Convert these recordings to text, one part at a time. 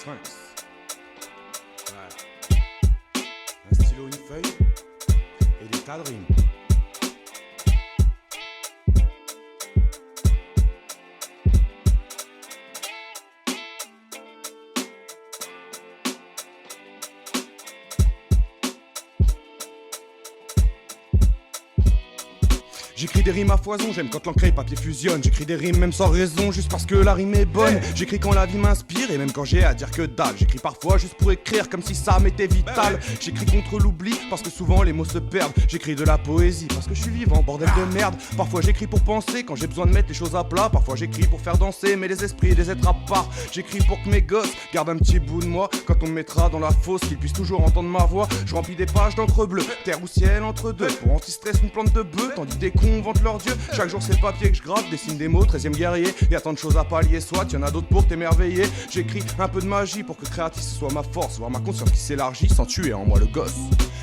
Sphinx. Ouais. Un stylo, une feuille et des tas de rimes. J'écris des rimes à foison, j'aime quand l'encre et le papier fusionnent. J'écris des rimes même sans raison, juste parce que la rime est bonne. J'écris quand la vie m'inspire et même quand j'ai à dire que dalle. J'écris parfois juste pour écrire comme si ça m'était vital. J'écris contre l'oubli parce que souvent les mots se perdent. J'écris de la poésie parce que je suis vivant, bordel de merde. Parfois j'écris pour penser quand j'ai besoin de mettre les choses à plat. Parfois j'écris pour faire danser mais les esprits et les êtres à part. J'écris pour que mes gosses gardent un petit bout de moi. Quand on me mettra dans la fosse, qu'ils puissent toujours entendre ma voix. Je remplis des pages d'encre bleue, terre ou ciel entre deux. Pour anti-stress une plante de bœuf, tandis des cons vantent leur dieu. Chaque jour c'est le papier que je gratte, dessine des mots, 13e guerrier. Y'a tant de choses à pallier, soit y'en a d'autres pour t'émerveiller. J'écris un peu de magie pour que créatif soit ma force. Voir ma conscience qui s'élargit sans tuer en moi le gosse.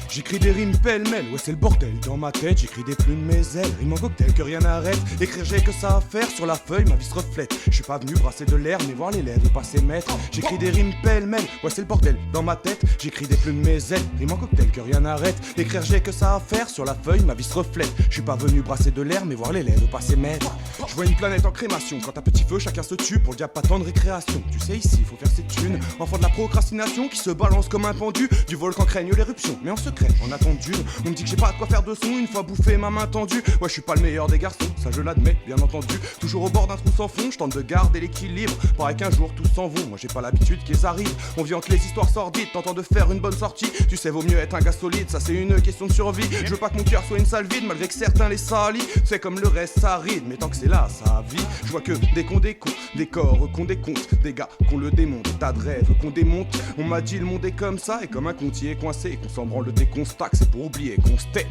J'écris des rimes pêle-mêle, ouais c'est le bordel dans ma tête. J'écris des plumes mes ailes, rimes en cocktail que rien n'arrête. Écrire j'ai que ça à faire, sur la feuille ma vie se reflète. Je suis pas venu brasser de l'air mais voir les lèvres passer maître. J'écris des rimes pêle-mêle, ouais c'est le bordel dans ma tête. J'écris des plumes mes ailes, rimes en cocktail que rien n'arrête. Écrire j'ai que ça à faire, sur la feuille ma vie se reflète. Je suis pas venu brasser de l'air mais voir les lèvres passer maître. Je vois une planète en crémation, quand à petit feu chacun se tue pour le diable pas tant de récréation. Tu sais ici faut faire ses thunes, enfant de la procrastination qui se balance comme un pendu. Du volcan craignent l'éruption, mais en secret on attend d'une. On me dit que j'ai pas de quoi faire de son une fois bouffé ma main tendue. Ouais je suis pas le meilleur des garçons, ça je l'admets bien entendu. Toujours au bord d'un trou sans fond, je tente de garder l'équilibre. Paraît qu'un jour tout s'en vont, moi j'ai pas l'habitude qu'ils arrivent. On vit entre les histoires sordides, tentant de faire une bonne sortie. Tu sais vaut mieux être un gars solide, ça c'est une question de survie. Je veux pas que mon cœur soit une salle vide malgré que certains les salient. C'est comme le reste ça ride, mais tant que c'est là ça vit. Je vois que des cons des cons, des corps qu'on décompte, des gars qu'on le démonte, des tas de rêves qu'on démonte. On m'a dit le monde est comme ça et comme un comptier coincé et qu'on s'en branle dès qu'on stack, c'est pour oublier qu'on se tait.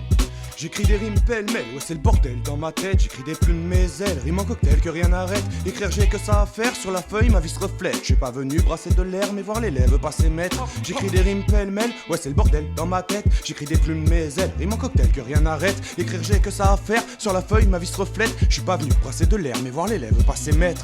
J'écris des rimes pêle-mêle, ouais c'est le bordel dans ma tête. J'écris des plumes mes ailes, rimes en cocktail que rien n'arrête. Écrire j'ai que ça à faire, sur la feuille ma vie se reflète. Je suis pas venu brasser de l'air mais voir les lèvres passer maître. J'écris des rimes pêle-mêle, ouais c'est le bordel dans ma tête. J'écris des plumes mes ailes, rimes en cocktail que rien n'arrête. Écrire j'ai que ça à faire, sur la feuille ma vie se reflète. Je suis pas venu brasser de l'air mais voir les lèvres passer maître.